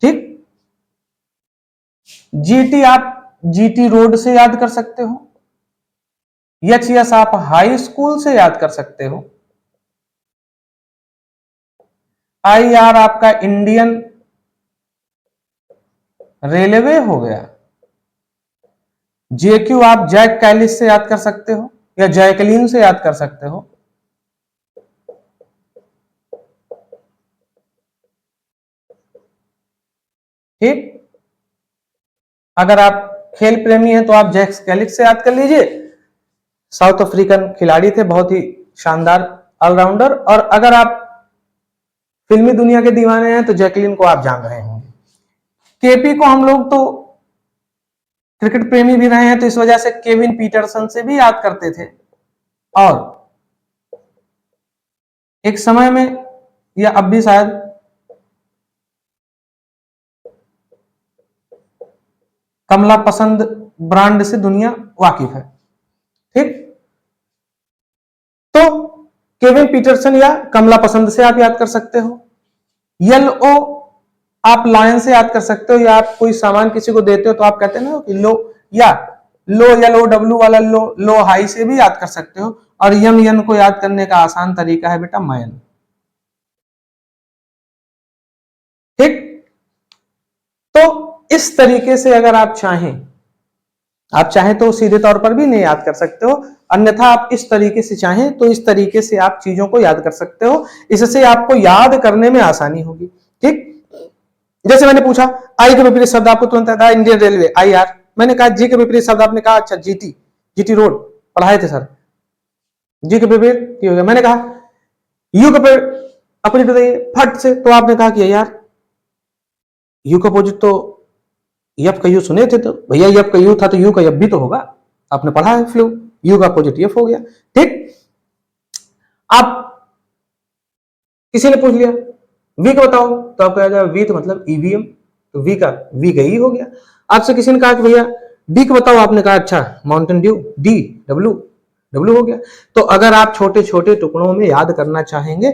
ठीक, जीटी आप जीटी रोड से याद कर सकते हो। एच एस आप हाई स्कूल से याद कर सकते हो। आई आर आपका इंडियन रेलवे हो गया। जेक्यू आप जैक कैलिस से याद कर सकते हो या जैकलीन से याद कर सकते हो। ठीक, अगर आप खेल प्रेमी हैं तो आप जैक कैलिस से याद कर लीजिए, साउथ अफ्रीकन खिलाड़ी थे, बहुत ही शानदार ऑलराउंडर। और अगर आप फिल्मी दुनिया के दीवाने हैं तो जैकलिन को आप जान रहे होंगे। केपी को हम लोग तो क्रिकेट प्रेमी भी रहे हैं तो इस वजह से केविन पीटरसन से भी याद करते थे। और एक समय में या अब भी शायद कमला पसंद ब्रांड से दुनिया वाकिफ है। ठीक, तो केविन पीटरसन या कमला पसंद से आप याद कर सकते हो। LO आप लायन से याद कर सकते हो, या आप कोई सामान किसी को देते हो तो आप कहते हैं ना कि लो, या लो LOW वाला लो हाई से भी याद कर सकते हो। और यन को याद करने का आसान तरीका है बेटा मैन। ठीक, तो इस तरीके से अगर आप चाहें तो सीधे तौर पर भी नहीं याद कर सकते हो, अन्यथा आप इस तरीके से चाहें तो इस तरीके से आप चीजों को याद कर सकते हो। इससे आपको याद करने में आसानी होगी। ठीक, जैसे मैंने पूछा आई के विपरीत शब्द, आपको तुरंत आता है इंडियन रेलवे IR। मैंने कहा जी के विपरीत शब्द, आपने कहा अच्छा GT रोड पढ़ाए थे सर। जी के विपरीत हो गया। मैंने कहा यू के अपोजिट बताइए फट से, तो आपने कहा कि यार यू का अपोजिट तो यफ का यू सुने थे, तो भैया यफ का यू था तो यू का यफ भी तो होगा, आपने पढ़ा है फ्लू, यू का अपोजिट यफ हो गया। ठीक, आप किसी ने पूछ लिया वी का बताओ, तो आपको याद वी तो मतलब EVM, तो वी का ई हो गया। आपसे किसी ने कहा कि भैया डी का बताओ, आपने कहा अच्छा माउंटेन ड्यू, डी डब्ल्यू हो गया। तो अगर आप छोटे छोटे टुकड़ों में याद करना चाहेंगे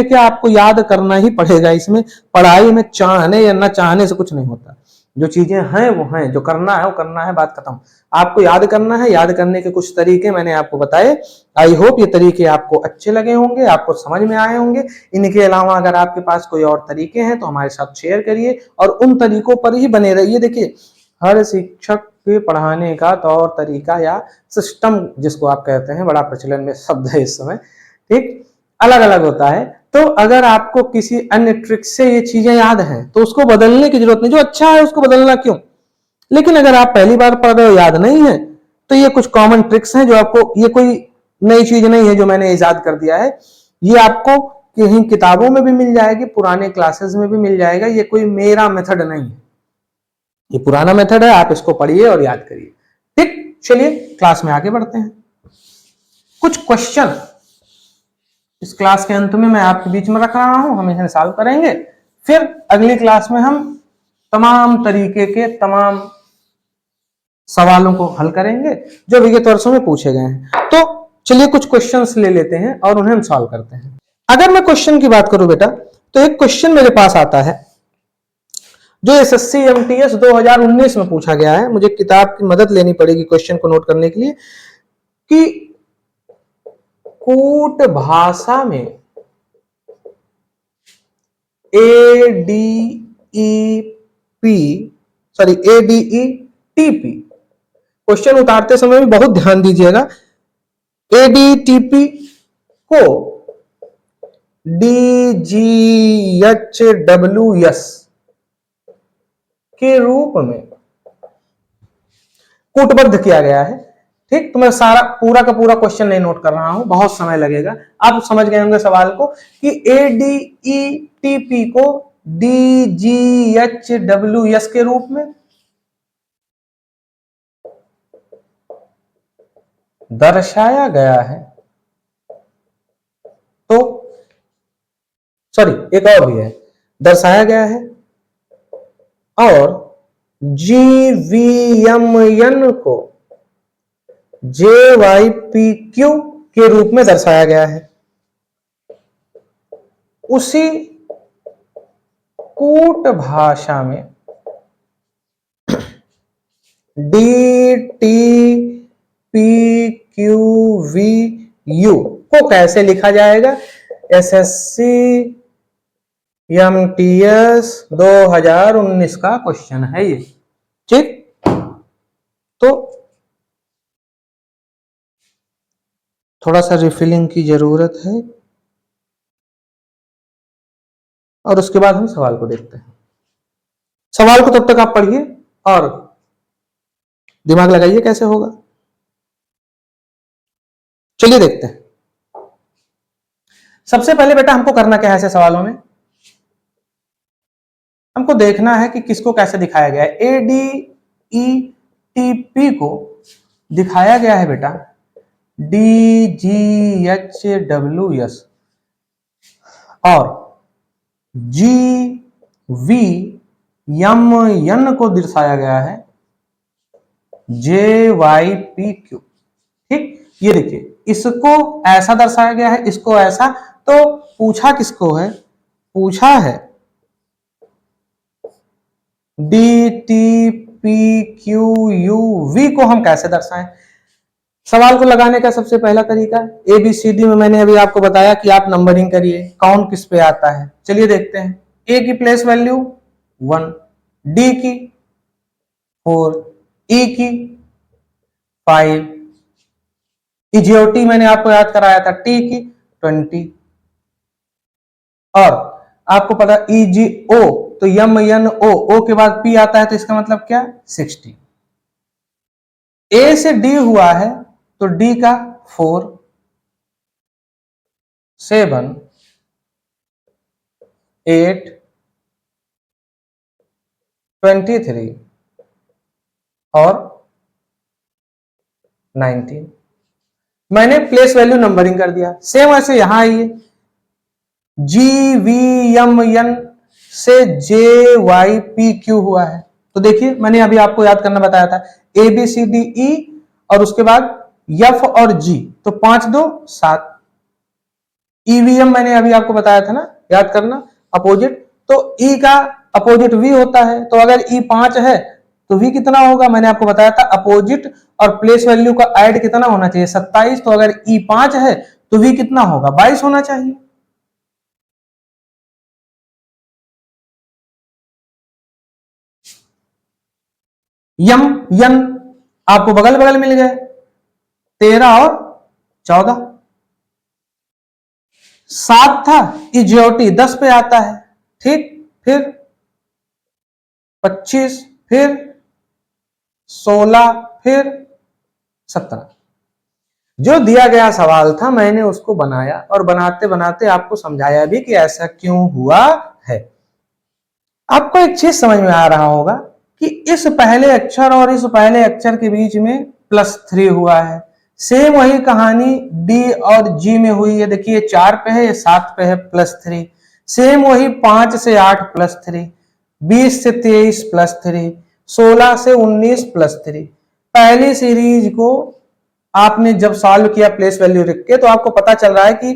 क्या, आपको याद करना ही पड़ेगा। इसमें पढ़ाई में चाहने या न चाहने से कुछ नहीं होता, जो चीजें हैं वो हैं, जो करना है वो करना है, बात खत्म। आपको याद करना है, याद करने के कुछ तरीके मैंने आपको बताए। आई होप ये तरीके आपको अच्छे लगे होंगे, आपको समझ में आए होंगे। इनके अलावा अगर आपके पास कोई और तरीके हैं तो हमारे साथ शेयर करिए और उन तरीकों पर ही बने रहिए। देखिए, हर शिक्षक के पढ़ाने का तौर तरीका या सिस्टम जिसको आप कहते हैं, बड़ा प्रचलन में शब्द है इस समय, ठीक, अलग अलग होता है। तो अगर आपको किसी अन्य ट्रिक से ये चीजें याद हैं तो उसको बदलने की जरूरत नहीं, जो अच्छा है उसको बदलना क्यों। लेकिन अगर आप पहली बार पढ़ रहे हो, याद नहीं है, तो ये कुछ कॉमन ट्रिक्स हैं जो आपको, ये कोई नई चीज नहीं है जो मैंने इजाद कर दिया है, ये आपको कहीं किताबों में भी मिल जाएगी, पुराने क्लासेस में भी मिल जाएगा। ये कोई मेरा मेथड नहीं है, ये पुराना मेथड है, आप इसको पढ़िए और याद करिए। ठीक, चलिए क्लास में आगे बढ़ते हैं। कुछ क्वेश्चन इस क्लास के अंत में मैं आपके बीच में रख रहा हूं, हम इन्हें सॉल्व करेंगे। फिर अगली क्लास में हम तमाम तरीके के तमाम सवालों को हल करेंगे जो विगत वर्षों में पूछे गए हैं। तो चलिए कुछ क्वेश्चंस ले लेते हैं और उन्हें हम सॉल्व करते हैं। अगर मैं क्वेश्चन की बात करूं बेटा, तो एक क्वेश्चन मेरे पास आता है जो SSC MTS 2019 में पूछा गया है। मुझे किताब की मदद लेनी पड़ेगी क्वेश्चन को नोट करने के लिए, कि कूट भाषा में ADETP, क्वेश्चन उतारते समय भी बहुत ध्यान दीजिएगा, ADTP को DGHWS के रूप में कूटबद्ध किया गया है। ठीक, तो मैं सारा पूरा का पूरा क्वेश्चन नहीं नोट कर रहा हूं, बहुत समय लगेगा। आप समझ गए होंगे सवाल को कि ADETP को DGHWS के रूप में दर्शाया गया है। तो सॉरी, एक और भी है, दर्शाया गया है, और GVMN को JYPQ के रूप में दर्शाया गया है। उसी कूट भाषा में DTPQVU को कैसे लिखा जाएगा, SSC MTS 2019 का क्वेश्चन है ये। ठीक, तो थोड़ा सा रिफिलिंग की जरूरत है और उसके बाद हम सवाल को देखते हैं। सवाल को तब तक आप पढ़िए और दिमाग लगाइए कैसे होगा। चलिए देखते हैं। सबसे पहले बेटा हमको करना क्या है ऐसे सवालों में, हमको देखना है कि किसको कैसे दिखाया गया है। ADETP को दिखाया गया है बेटा DGHWS, और GVMN को दर्शाया गया है JYPQ। ठीक, ये देखिए इसको ऐसा दर्शाया गया है, इसको ऐसा। तो पूछा किसको है? पूछा है DTPQUV को हम कैसे दर्शाएं। सवाल को लगाने का सबसे पहला तरीका, ABCD में मैंने अभी आपको बताया कि आप नंबरिंग करिए कौन किस पे आता है। चलिए देखते हैं। A की प्लेस वैल्यू 1, D की 4, E की 5, EJOT मैंने आपको याद कराया था T की 20, और आपको पता EGO तो MNO, O के बाद P आता है तो इसका मतलब क्या? 60। A से D हुआ है तो D का 4, 7, 8, 23 और 19। मैंने प्लेस वैल्यू नंबरिंग कर दिया। सेम ऐसे यहां आइए, GVMN से JYPQ हुआ है तो देखिए मैंने अभी आपको याद करना बताया था, ABCDE और उसके बाद F और G, तो 5 2 7। EVM मैंने अभी आपको बताया था ना, याद करना, अपोजिट। तो E का अपोजिट V होता है, तो अगर E 5 है तो V कितना होगा? मैंने आपको बताया था अपोजिट और प्लेस वैल्यू का ऐड कितना होना चाहिए? 27। तो अगर E 5 है तो V कितना होगा? 22 होना चाहिए। यम यन आपको बगल बगल मिल गए, 13 और 14। 7 था, इजियोटी 10 पे आता है। ठीक, फिर 25, फिर 16, फिर 17। जो दिया गया सवाल था मैंने उसको बनाया और बनाते बनाते आपको समझाया भी कि ऐसा क्यों हुआ है। आपको एक चीज समझ में आ रहा होगा कि इस पहले अक्षर और इस पहले अक्षर के बीच में +3 हुआ है। सेम वही कहानी डी और जी में हुई है। देखिए 4 पे है, 7 पे है +3। सेम वही 5 से 8 +3, 20 से 23 +3, 16 से 19 +3। पहली सीरीज को आपने जब सॉल्व किया प्लेस वैल्यू रख के तो आपको पता चल रहा है कि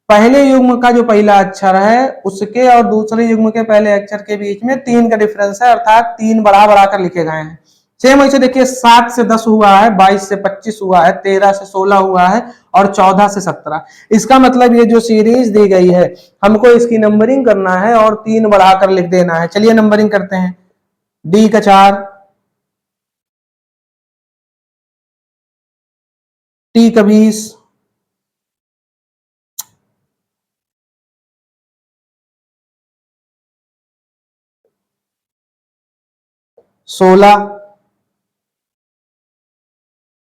पहले युग्म का जो पहला अक्षर है उसके और दूसरे युग्म के पहले अक्षर के बीच में 3 का डिफरेंस है, अर्थात 3 बढ़ा बढ़ा कर लिखे गए हैं। सेम ऐसे देखिए 7 से 10 हुआ है, 22 से 25 हुआ है, 13 से 16 हुआ है और 14 से 17। इसका मतलब ये जो सीरीज दी गई है हमको इसकी नंबरिंग करना है और 3 बढ़ाकर लिख देना है। चलिए नंबरिंग करते हैं। डी का 4, टी का 20, सोलह।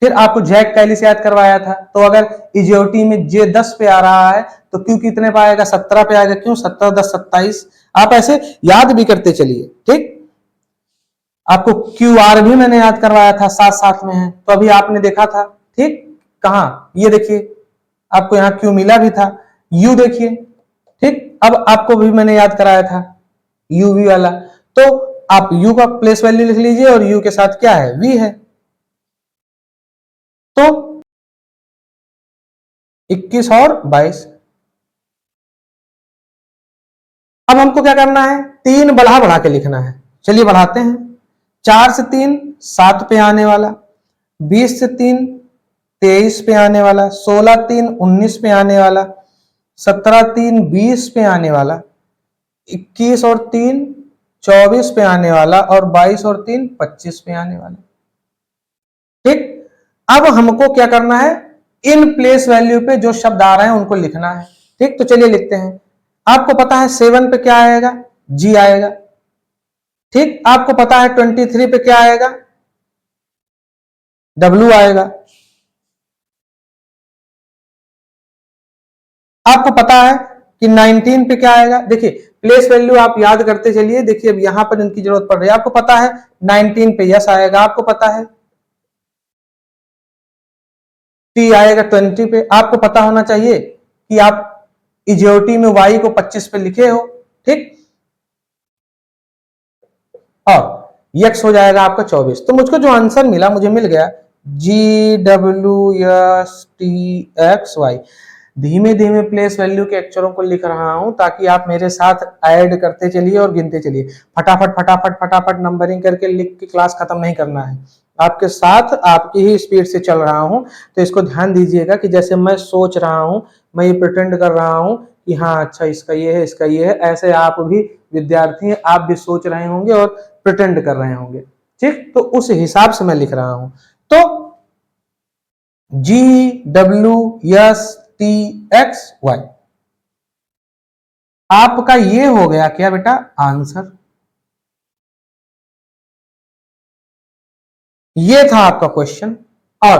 फिर आपको जैक कैली से याद करवाया था, तो अगर इजियोटी में जे 10 पे आ रहा है तो क्यू कितने पे आएगा? 17 पे आएगा। क्यों? 17 10 27। आप ऐसे याद भी करते चलिए। ठीक, आपको क्यू आर भी मैंने याद करवाया था, साथ साथ में है तो अभी आपने देखा था। ठीक, कहा? ये देखिए आपको यहाँ क्यू मिला भी था। यू देखिए, ठीक, अब आपको भी मैंने याद कराया था यूवी वाला। तो आप यू का प्लेस वैल्यू लिख लीजिए और यू के साथ क्या है? वी है। तो 21 और 22। अब हमको क्या करना है? 3 बढ़ा बढ़ा के लिखना है। चलिए बढ़ाते हैं। 4 से 3 7 पे आने वाला, 20 से 3 23 पे आने वाला, 16 3 19 पे आने वाला, 17 3 20 पे आने वाला, 21 और 3 24 पे आने वाला और 22 और 3 25 पे आने वाला। ठीक, अब हमको क्या करना है? इन प्लेस वैल्यू पे जो शब्द आ रहे हैं उनको लिखना है। ठीक, तो चलिए लिखते हैं। आपको पता है 7 पे क्या आएगा? जी आएगा। ठीक, आपको पता है 23 पे क्या आएगा? डब्ल्यू आएगा। आपको पता है कि 19 पे क्या आएगा? देखिए प्लेस वैल्यू आप याद करते चलिए। देखिए अब यहां पर इनकी जरूरत पड़ रही है। आपको पता है 19 पे यस आएगा, आपको पता है टी आएगा 20 पे। आपको पता होना चाहिए कि आप इजियोटी में y को 25 पे लिखे हो। ठीक, और x हो जाएगा आपका 24। तो मुझको जो आंसर मिला, मुझे मिल गया GWSTXY। धीमे धीमे प्लेस वैल्यू के अक्षरों को लिख रहा हूं ताकि आप मेरे साथ ऐड करते चलिए और गिनते चलिए। फटाफट फटाफट फटाफट नंबरिंग करके लिख के क्लास खत्म नहीं करना है, आपके साथ आपकी ही स्पीड से चल रहा हूं। तो इसको ध्यान दीजिएगा कि जैसे मैं सोच रहा हूं, मैं ये प्रिटेंड कर रहा हूं कि हाँ अच्छा इसका ये है, इसका ये है, ऐसे आप भी विद्यार्थी हैं, आप भी सोच रहे होंगे और प्रिटेंड कर रहे होंगे। ठीक, तो उस हिसाब से मैं लिख रहा हूं। तो GWSTXY आपका ये हो गया क्या बेटा आंसर। ये था आपका क्वेश्चन और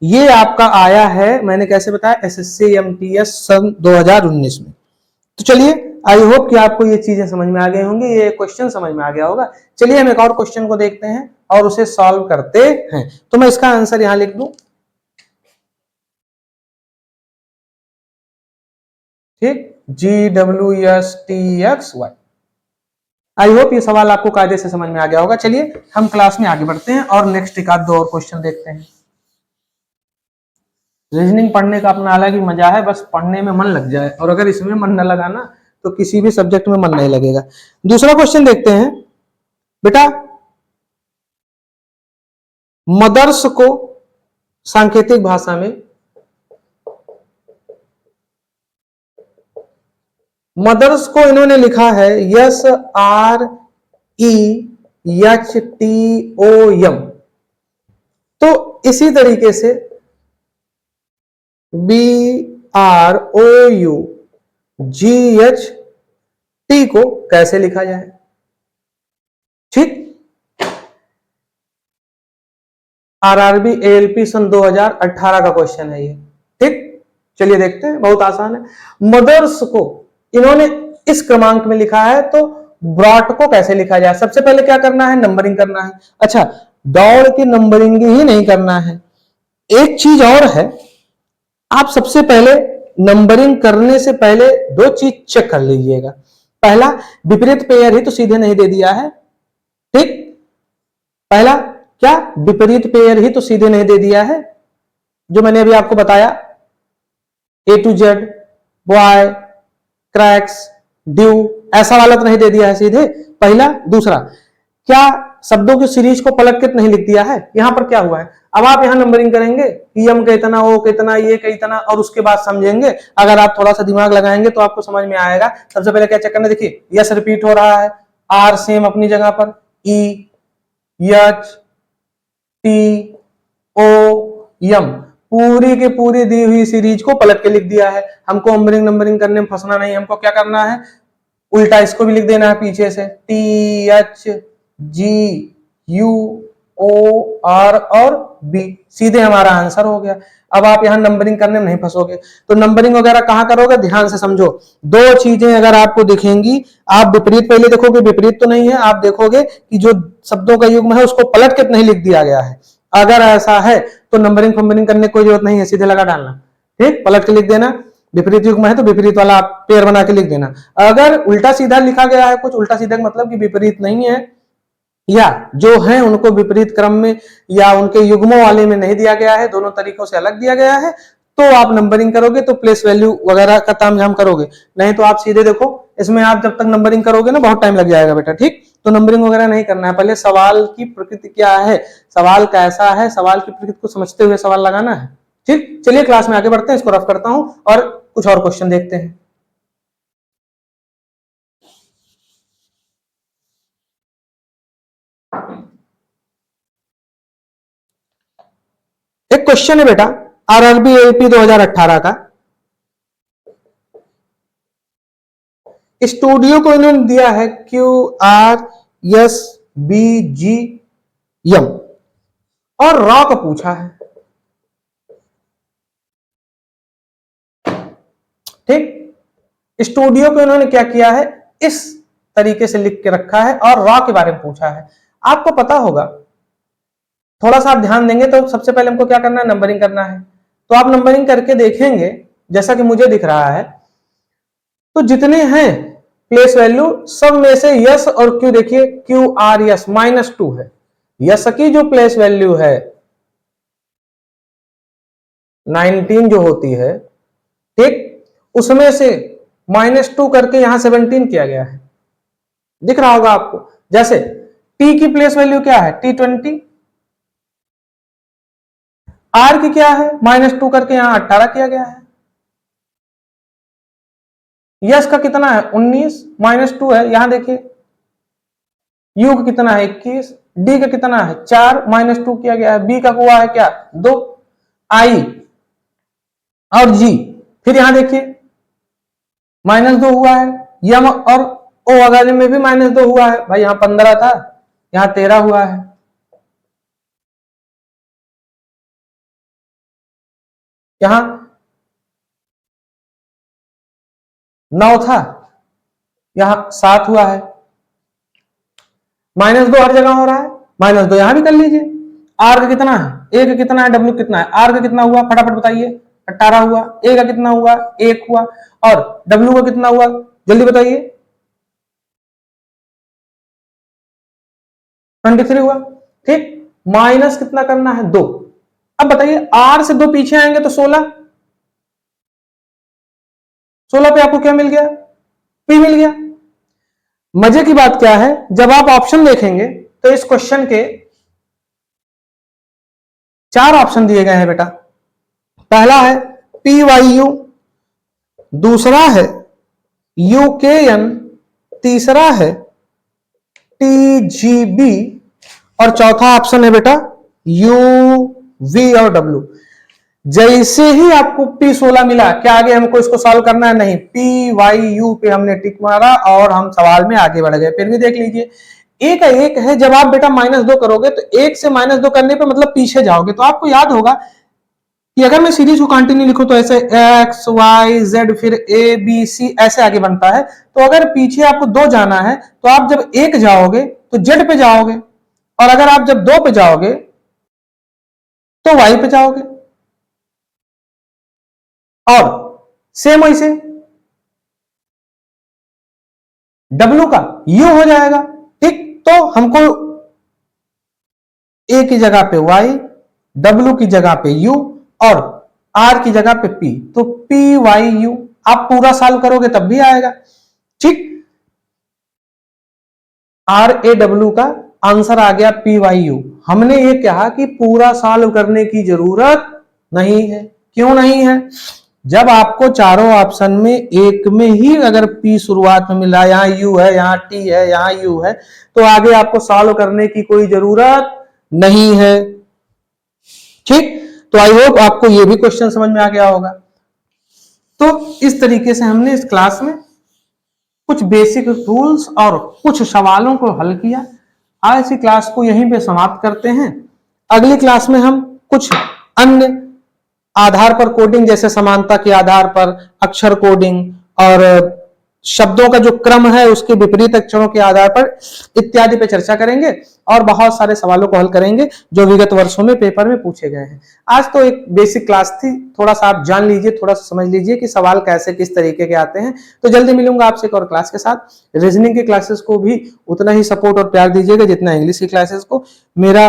ये आपका आया है, मैंने कैसे बताया, SSC MTS सन 2019 में। तो चलिए, आई होप कि आपको ये चीजें समझ में आ गई होंगी, ये क्वेश्चन समझ में आ गया होगा। चलिए हम एक और क्वेश्चन को देखते हैं और उसे सॉल्व करते हैं। तो मैं इसका आंसर यहां लिख दूं, ठीक, GWSTXY। आई होप ये सवाल आपको कायदे से समझ में आ गया होगा। चलिए हम क्लास में आगे बढ़ते हैं और नेक्स्ट एक आध दो और क्वेश्चन देखते हैं। रीजनिंग पढ़ने का अपना अलग ही मजा है, बस पढ़ने में मन लग जाए, और अगर इसमें मन न लगा ना तो किसी भी सब्जेक्ट में मन नहीं लगेगा। दूसरा क्वेश्चन देखते हैं बेटा। मदर्स को सांकेतिक भाषा में, मदर्स को इन्होंने लिखा है SREHTOM। तो इसी तरीके से BROUGHT को कैसे लिखा जाए। ठीक, RRB ALP सन 2018 का क्वेश्चन है ये। ठीक, चलिए देखते हैं, बहुत आसान है। मदर्स को इन्होंने इस क्रमांक में लिखा है, तो ब्रॉट को कैसे लिखा जाए। सबसे पहले क्या करना है, नंबरिंग करना है। अच्छा, दौड़ की नंबरिंग ही नहीं करना है, एक चीज और है, आप सबसे पहले नंबरिंग करने से पहले दो चीज चेक कर लीजिएगा। पहला, विपरीत पेयर ही तो सीधे नहीं दे दिया है। ठीक, पहला क्या, विपरीत पेयर ही तो सीधे नहीं दे दिया है, जो मैंने अभी आपको बताया, A to Z, boy, cracks, due, ऐसा वाला तो नहीं दे दिया है सीधे, पहला। दूसरा, क्या शब्दों की सीरीज को पलट के नहीं लिख दिया है। यहां पर क्या हुआ है, अब आप यहां नंबरिंग करेंगे, PM का इतना, O का इतना, ये का इतना, और उसके बाद समझेंगे। अगर आप थोड़ा सा दिमाग लगाएंगे तो आपको समझ में आएगा। सबसे पहले क्या चेक करना, देखिए यस रिपीट हो रहा है, R सेम अपनी जगह पर, E, H, T, O, M, पूरी के पूरी दी हुई सीरीज को पलट के लिख दिया है। हमको नंबरिंग करने में फंसना नहीं, हमको क्या करना है, उल्टा इसको भी लिख देना है पीछे से, THGUOR और B, सीधे हमारा आंसर हो गया। अब आप यहां नंबरिंग करने में नहीं फंसोगे। तो नंबरिंग वगैरह कहां करोगे, ध्यान से समझो। दो चीजें अगर आपको दिखेंगी, आप विपरीत पहले देखोगे, विपरीत तो नहीं है, आप देखोगे कि जो शब्दों का युग्म है उसको पलट के नहीं लिख दिया गया है। अगर ऐसा है तो नंबरिंग करने की कोई जरूरत नहीं है, सीधे लगा डालना। ठीक, पलट के लिख देना। विपरीत युग्म है तो विपरीत वाला आप पेयर बना के लिख देना। अगर उल्टा सीधा लिखा गया है कुछ, उल्टा सीधा मतलब कि विपरीत नहीं है, या जो है उनको विपरीत क्रम में या उनके युग्मों वाले में नहीं दिया गया है, दोनों तरीकों से अलग दिया गया है, तो आप नंबरिंग करोगे तो प्लेस वैल्यू वगैरह का तामझाम करोगे। नहीं तो आप सीधे देखो, इसमें आप जब तक नंबरिंग करोगे ना बहुत टाइम लग जाएगा बेटा। ठीक, तो नंबरिंग वगैरह नहीं करना है, पहले सवाल की प्रकृति क्या है, सवाल कैसा है, सवाल की प्रकृति को समझते हुए सवाल लगाना है। ठीक, चलिए क्लास में आगे बढ़ते हैं, इसको रफ करता हूं और कुछ और क्वेश्चन देखते हैं। एक क्वेश्चन है बेटा RRB ALP 2018 का। स्टूडियो को इन्होंने दिया है QRSBGM और रॉ का पूछा है। ठीक, स्टूडियो को इन्होंने क्या किया है, इस तरीके से लिख के रखा है और रॉ के बारे में पूछा है। आपको पता होगा, थोड़ा सा आप ध्यान देंगे तो सबसे पहले हमको क्या करना है, नंबरिंग करना है। तो आप नंबरिंग करके देखेंगे, जैसा कि मुझे दिख रहा है, तो जितने हैं प्लेस वैल्यू सब में से यस और क्यू, देखिए क्यू आर यस -2 है। यस की जो प्लेस वैल्यू है 19 जो होती है, ठीक, उसमें से -2 करके यहां 17 किया गया है, दिख रहा होगा आपको। जैसे t की प्लेस वैल्यू क्या है, t20, r की क्या है -2 करके यहां 18 किया गया है। यस का कितना है 19, -2 है, यहां देखिए। u का कितना है 21, d का कितना है 4, -2 किया गया है। b का हुआ है क्या 2, i और g, फिर यहां देखिए -2 हुआ है। यम और ओ वगैरह में भी -2 हुआ है भाई, यहां 15 था, यहां 13 हुआ है। यहां 9 था, यहां 7 हुआ है। -2 हर जगह हो रहा है, -2 यहां भी कर लीजिए। आर का कितना है, ए का कितना है, डब्ल्यू कितना है, आर का कितना हुआ फटाफट बताइए, 18 हुआ। ए का कितना हुआ 1 हुआ, और डब्ल्यू का कितना हुआ जल्दी बताइए, 23 हुआ, ठीक। माइनस कितना करना है 2। अब बताइए आर से 2 पीछे आएंगे तो 16, 16 पे आपको क्या मिल गया, पी मिल गया। मजे की बात क्या है, जब आप ऑप्शन देखेंगे तो इस क्वेश्चन के 4 ऑप्शन दिए गए हैं बेटा। पहला है पी वाई यू, दूसरा है यू के एन, तीसरा है टी जी बी, और चौथा ऑप्शन है बेटा यू वी और डब्ल्यू। जैसे ही आपको P16 मिला, क्या आगे हमको इसको सॉल्व करना है, नहीं, पी वाई यू पे हमने टिक मारा और हम सवाल में आगे बढ़ गए। फिर भी देख लीजिए एक एक है, जब आप बेटा -2 करोगे तो 1 से -2 करने पे मतलब पीछे जाओगे। तो आपको याद होगा कि अगर मैं सीरीज को कंटिन्यू लिखूं तो ऐसे एक्स वाई जेड फिर ए बी सी ऐसे आगे बनता है। तो अगर पीछे आपको 2 जाना है तो आप जब 1 जाओगे तो जेड पे जाओगे, और अगर आप जब 2 पे जाओगे तो वाई पे जाओगे, और सेम वैसे डब्ल्यू का यू हो जाएगा, ठीक। तो हमको ए की जगह पे वाई, डब्ल्यू की जगह पे यू, और आर की जगह पे पी, तो पी वाई यू। आप पूरा सॉल्व करोगे तब भी आएगा, ठीक। आर ए डब्ल्यू का आंसर आ गया पी वाई यू। हमने ये कहा कि पूरा सॉल्व करने की जरूरत नहीं है। क्यों नहीं है, जब आपको चारों ऑप्शन में एक में ही अगर पी शुरुआत में मिला, यहां यू है, यहां टी है, यहां यू है, तो आगे आपको सॉल्व करने की कोई जरूरत नहीं है, ठीक। तो आई होप आपको ये भी क्वेश्चन समझ में आ गया होगा। तो इस तरीके से हमने इस क्लास में कुछ बेसिक रूल्स और कुछ सवालों को हल किया। आज की क्लास को यहीं पे समाप्त करते हैं। अगली क्लास में हम कुछ अन्य आधार पर कोडिंग, जैसे समानता के आधार पर अक्षर कोडिंग और शब्दों का जो क्रम है उसके विपरीत अक्षरों के आधार पर इत्यादि पे चर्चा करेंगे, और बहुत सारे सवालों को हल करेंगे जो विगत वर्षों में पेपर में पूछे गए हैं। आज तो एक बेसिक क्लास थी, थोड़ा सा आप जान लीजिए, थोड़ा सा समझ लीजिए कि सवाल कैसे किस तरीके के आते हैं। तो जल्दी मिलूंगा आपसे एक और क्लास के साथ। रीजनिंग की क्लासेस को भी उतना ही सपोर्ट और प्यार दीजिएगा जितना इंग्लिश की क्लासेस को। मेरा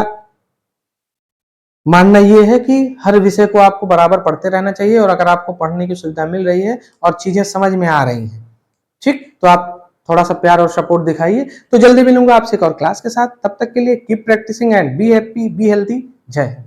मानना यह है कि हर विषय को आपको बराबर पढ़ते रहना चाहिए, और अगर आपको पढ़ने की सुविधा मिल रही है और चीजें समझ में आ रही हैं, ठीक, तो आप थोड़ा सा प्यार और सपोर्ट दिखाइए। तो जल्दी मिलूंगा आपसे एक और क्लास के साथ। तब तक के लिए keep practicing and be happy, be healthy. जय हिंद।